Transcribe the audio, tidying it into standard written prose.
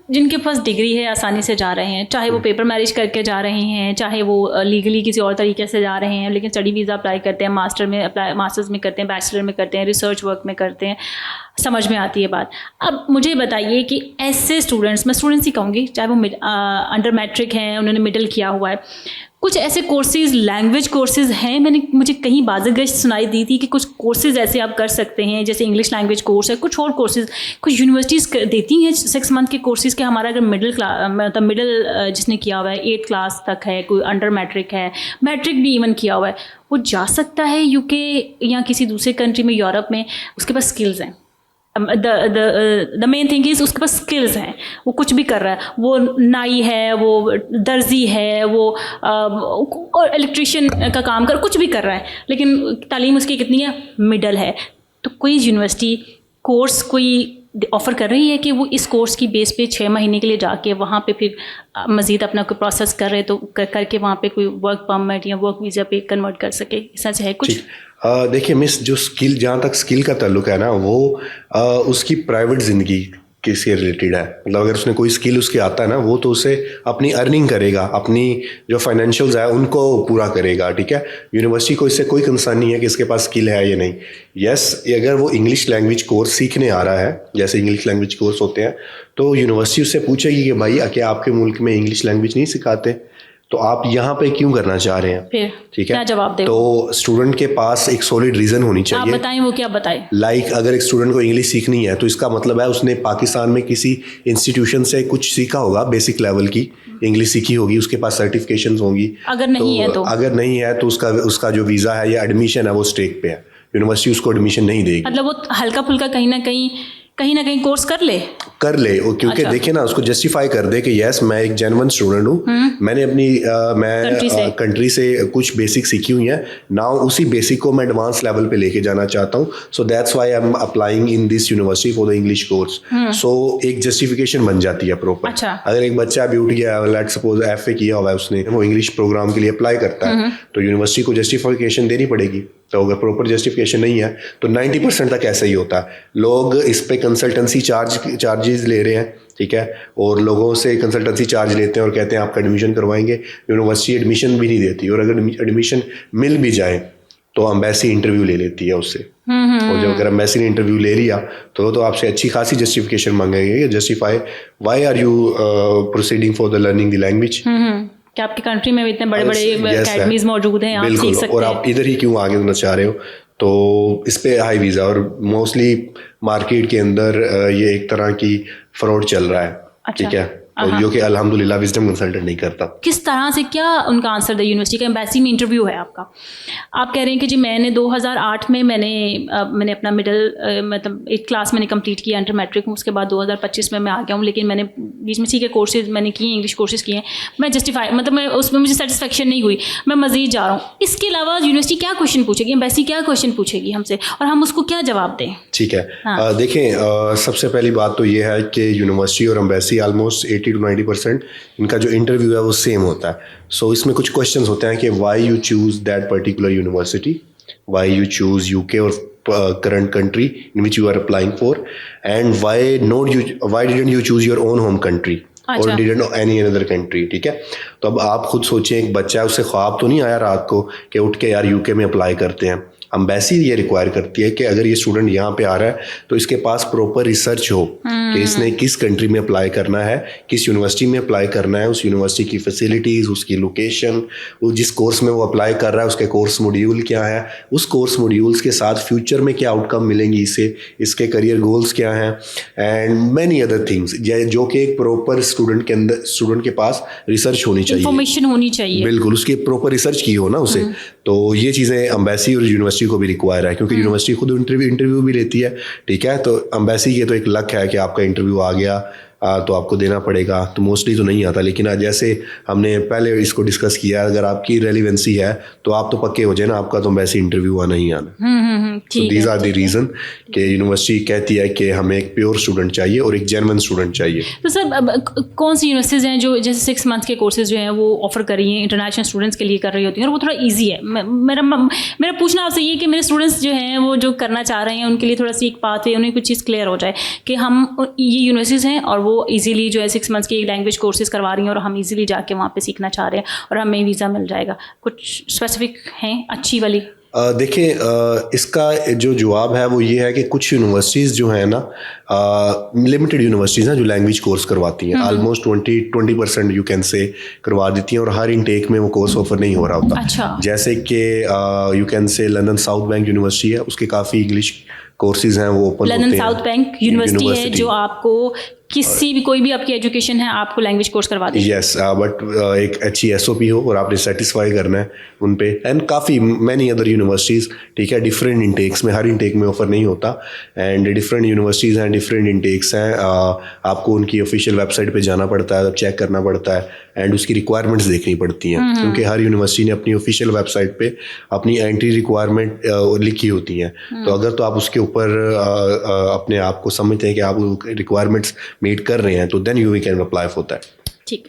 जिनके पास डिग्री है आसानी से जा रहे हैं, चाहे वो पेपर मैरिज करके जा रहे हैं, चाहे वो लीगली किसी और तरीके से जा रहे हैं, लेकिन स्टडी वीज़ा अप्लाई करते हैं, मास्टर्स में करते हैं, बैचलर में करते हैं, रिसर्च वर्क में करते हैं, समझ में आती है बात। अब मुझे बताइए कि ऐसे स्टूडेंट्स, मैं स्टूडेंट्स ही कहूँगी, चाहे वो अंडर मैट्रिक हैं, उन्होंने मिडिल किया हुआ है, कुछ ऐसे कोर्सेज़, लैंग्वेज कोर्सेज़ हैं, मुझे कहीं बाज़गश्त सुनाई दी थी कि कुछ कोर्सेज़ ऐसे आप कर सकते हैं, जैसे इंग्लिश लैंग्वेज कोर्स है, कुछ और कोर्सेज़ कुछ यूनिवर्सिटीज़ देती हैं 6 मंथ के कोर्सेज़ के। हमारा अगर मिडिल जिसने किया हुआ है 8th क्लास तक है, कोई अंडर मैट्रिक है, मैट्रिक भी इवन किया हुआ है, वो जा सकता है यूके या किसी दूसरे कंट्री में, यूरोप में, उसके पास स्किल्स हैं। द मेन थिंग इज़ उसके पास स्किल्स हैं, वो कुछ भी कर रहा है, वो नाई है, वो दर्जी है, वो और इलेक्ट्रिशियन का काम कुछ भी कर रहा है, लेकिन तालीम उसकी कितनी है, मिडल है। तो कोई यूनिवर्सिटी कोर्स कोई ऑफ़र कर रही है कि वो इस कोर्स की बेस पे 6 महीने के लिए जाके वहाँ पे फिर मज़ीद अपना कोई प्रोसेस कर रहे, तो करके वहाँ पे कोई वर्क परमिट या वर्क वीज़ा पे कन्वर्ट कर सके, सच है कुछ? देखिए मिस, जो स्किल, जहाँ तक स्किल का ताल्लुक है ना, वो उसकी प्राइवेट ज़िंदगी किससे रिलेटेड है। मतलब अगर उसने कोई स्किल उसके आता है ना, वो तो उसे अपनी अर्निंग करेगा, अपनी जो फाइनेंशियल्स है उनको पूरा करेगा, ठीक है। यूनिवर्सिटी को इससे कोई कंसर्न नहीं है कि इसके पास स्किल है या नहीं। यस, अगर वो इंग्लिश लैंग्वेज कोर्स सीखने आ रहा है, जैसे इंग्लिश लैंग्वेज कोर्स होते हैं, तो यूनिवर्सिटी उससे पूछेगी कि भाई क्या आपके मुल्क में इंग्लिश लैंग्वेज नहीं सिखाते, तो आप यहाँ पे क्यों करना चाह रहे हैं, ठीक है। क्या जवाब दे? तो स्टूडेंट के पास एक सॉलिड रीजन होनी चाहिए। आप बताएं, वो क्या बताएं? लाइक अगर एक स्टूडेंट को इंग्लिश सीखनी है, तो इसका मतलब है उसने पाकिस्तान में किसी इंस्टीट्यूशन से कुछ सीखा होगा, बेसिक लेवल की इंग्लिश सीखी होगी, उसके पास सर्टिफिकेशंस होंगी। अगर नहीं है तो उसका जो वीज़ा है या एडमिशन है वो स्टेक पे है, यूनिवर्सिटी उसको एडमिशन नहीं देगी। मतलब वो हल्का फुल्का कहीं ना कहीं कोर्स कर ले, और क्योंकि अच्छा। देखिए ना, उसको जस्टिफाई कर दे कि यस मैं एक जेन्युइन स्टूडेंट हूँ, मैंने अपनी कंट्री से कुछ बेसिक सीखी हुई है, नाउ उसी बेसिक को मैं एडवांस लेवल पे लेके जाना चाहता हूँ, so that's why I am applying in this university for the English course. So एक जस्टिफिकेशन बन जाती है प्रॉपर। अच्छा। अगर एक बच्चा अभी उठ गया, लेट्स सपोज FA किया हुआ है उसने, वो इंग्लिश प्रोग्राम के लिए अप्लाई करता है, तो यूनिवर्सिटी को जस्टिफिकेशन देनी पड़ेगी। तो अगर प्रॉपर जस्टिफिकेशन नहीं है तो 90% तक ऐसा ही होता है। लोग इस पे कंसल्टेंसी चार्जेस ले रहे हैं, ठीक है, और लोगों से कंसल्टेंसी चार्ज लेते हैं और कहते हैं आपका एडमिशन करवाएंगे। यूनिवर्सिटी एडमिशन भी नहीं देती, और अगर एडमिशन मिल भी जाए तो एम्बेसी इंटरव्यू ले लेती है उससे। और जब अगर एम्बेसी ने इंटरव्यू ले लिया तो आपसे अच्छी खासी जस्टिफिकेशन मांगेंगे, justify why are you proceeding for the learning the language, कि आपकी कंट्री में इतने बड़े अकेडमीज मौजूद हैं, आप सीख सकते हैं, और आप इधर ही क्यों आगे होना चाह रहे हो। तो इस पे हाई वीज़ा, और मोस्टली मार्केट के अंदर ये एक तरह की फ्रॉड चल रहा है। अच्छा। ठीक है, और जो कि अल्हम्दुलिल्लाह विजडम कंसल्टेंट नहीं करता। किस तरह से, क्या उनका आंसर था? यूनिवर्सिटी का एम्बेसी में इंटरव्यू है आपका, आप कह रहे हैं कि जी मैंने 2008 में मैंने अपना मिडिल मतलब 8th क्लास मैंने कंप्लीट किया, अंडर मैट्रिक हूँ, उसके बाद 2025 में मैं आ गया हूँ, लेकिन मैंने बीच में सीखे कोर्सेज मैंने किए, इंग्लिश कोर्सेज किए हैं, मैं जस्टिफाई मतलब मैं उसमें मुझे सेटिस्फेक्शन नहीं हुई, मैं मज़ीद जा रहा हूँ। इसके अलावा यूनिवर्सिटी क्या क्वेश्चन पूछेगी, एम्बेसी क्या क्वेश्चन पूछेगी हमसे, और हम उसको क्या जवाब दें? ठीक है, देखें, सबसे पहली बात तो ये है कि यूनिवर्सिटी और एम्बेसी ऑलमोस्ट 80 to 90% इनका जो इंटरव्यू है वो सेम होता है। सो इसमें कुछ क्वेश्चंस होते हैं कि why you choose that particular university, why you choose UK और current country in which you are applying for, and why didn't you choose your own home country और didn't any other country, ठीक है। तो अब आप खुद सोचें, एक बच्चा है, उसे ख्वाब तो नहीं आया रात को कि उठ के यार UK में अप्लाई करते हैं। एम्बेसी ये रिक्वायर करती है कि अगर ये स्टूडेंट यहाँ पे आ रहा है तो इसके पास प्रॉपर रिसर्च हो कि इसने किस कंट्री में अप्लाई करना है, किस यूनिवर्सिटी में अप्लाई करना है, उस यूनिवर्सिटी की फैसिलिटीज़, उसकी लोकेशन, वो जिस कोर्स में वो अप्लाई कर रहा है उसके कोर्स मॉड्यूल क्या है, उस कोर्स मॉड्यूल्स के साथ फ्यूचर में क्या आउटकम मिलेंगी इसे, इसके करियर गोल्स क्या हैं, एंड मैनी अदर थिंग्स, जो कि एक प्रॉपर स्टूडेंट के पास रिसर्च होनी चाहिए, इन्फॉर्मेशन होनी चाहिए, बिल्कुल उसकी प्रॉपर रिसर्च की हो ना उसे। तो ये चीज़ें एम्बेसी और यूनिवर्सिटी को भी रिक्वायर है, क्योंकि यूनिवर्सिटी खुद इंटरव्यू भी लेती है, ठीक है। तो एम्बेसी ये तो एक लक है कि आपका इंटरव्यू आ गया तो आपको देना पड़ेगा, तो मोस्टली तो नहीं आता। लेकिन आज जैसे हमने पहले इसको डिस्कस किया, अगर आपकी रेलिवेंसी है तो आप तो पक्के हो जाए ना, आपका तो वैसे इंटरव्यू आना ही आना। तो दीज आर द रीज़न कि यूनिवर्सिटी कहती है कि हमें एक प्योर स्टूडेंट चाहिए और एक जेन्युइन स्टूडेंट चाहिए। तो सर कौन सी यूनिवर्सिटीज़ हैं जो जैसे 6 मंथ के कोर्सेज जो हैं वो ऑफर कर रही हैं, इंटरनेशनल स्टूडेंट्स के लिए कर रही होती हैं, और वो थोड़ा ईजी है? मेरा पूछना आपसे ये कि मेरे स्टूडेंट्स जो हैं वो जो करना चाह रहे हैं उनके लिए थोड़ा सी एक पाथ है, उन्हें कुछ चीज़ क्लियर हो जाए कि हम ये यूनिवर्सिटीज़ हैं और वो इजीली जो है 6 मंथ्स की लैंग्वेज कोर्सेज करवा रही हैं और हम इजीली जाके वहाँ पे सीखना चाह रहे हैं और हमें वीज़ा मिल जाएगा। कुछ स्पेसिफिक हैं अच्छी वाली? देखिए, इसका जो जवाब है वो ये है कि कुछ यूनिवर्सिटीज़ जो है ना, लिमिटेड यूनिवर्सिटीज़ हैं जो लैंग्वेज कोर्स करवाती हैं, ऑलमोस्ट 20% यू कैन से करवा देती हैं और हर इनटेक में वो कोर्स ऑफर नहीं हो रहा होता। अच्छा। जैसे कि you can say London south bank university है, उसके काफ़ी इंग्लिश कोर्सेज हैं वो ओपन होते हैं। लंदन साउथ बैंक यूनिवर्सिटी है जो आपको किसी भी कोई भी आपकी एजुकेशन है आपको लैंग्वेज कोर्स करवा देगी। यस, बट एक अच्छी SOP हो और आपने सेटिस्फाई करना है उन पे। एंड काफ़ी मैनी अदर यूनिवर्सिटीज़, ठीक है, डिफरेंट इनटेक्स में, हर इनटेक में ऑफर नहीं होता एंड डिफरेंट यूनिवर्सिटीज़ हैं, डिफरेंट इनटेक्स हैं। आपको उनकी ऑफिशियल वेबसाइट पे जाना पड़ता है, चेक करना पड़ता है एंड उसकी रिक्वायरमेंट्स देखनी पड़ती हैं, क्योंकि हर यूनिवर्सिटी ने अपनी ऑफिशियल वेबसाइट पे अपनी एंट्री रिक्वायरमेंट लिखी होती हैं। तो अगर तो आप उसके ऊपर अपने आप को समझते हैं कि आप रिक्वायरमेंट्स मीट कर रहे हैं तो then you can apply for that. ठीक।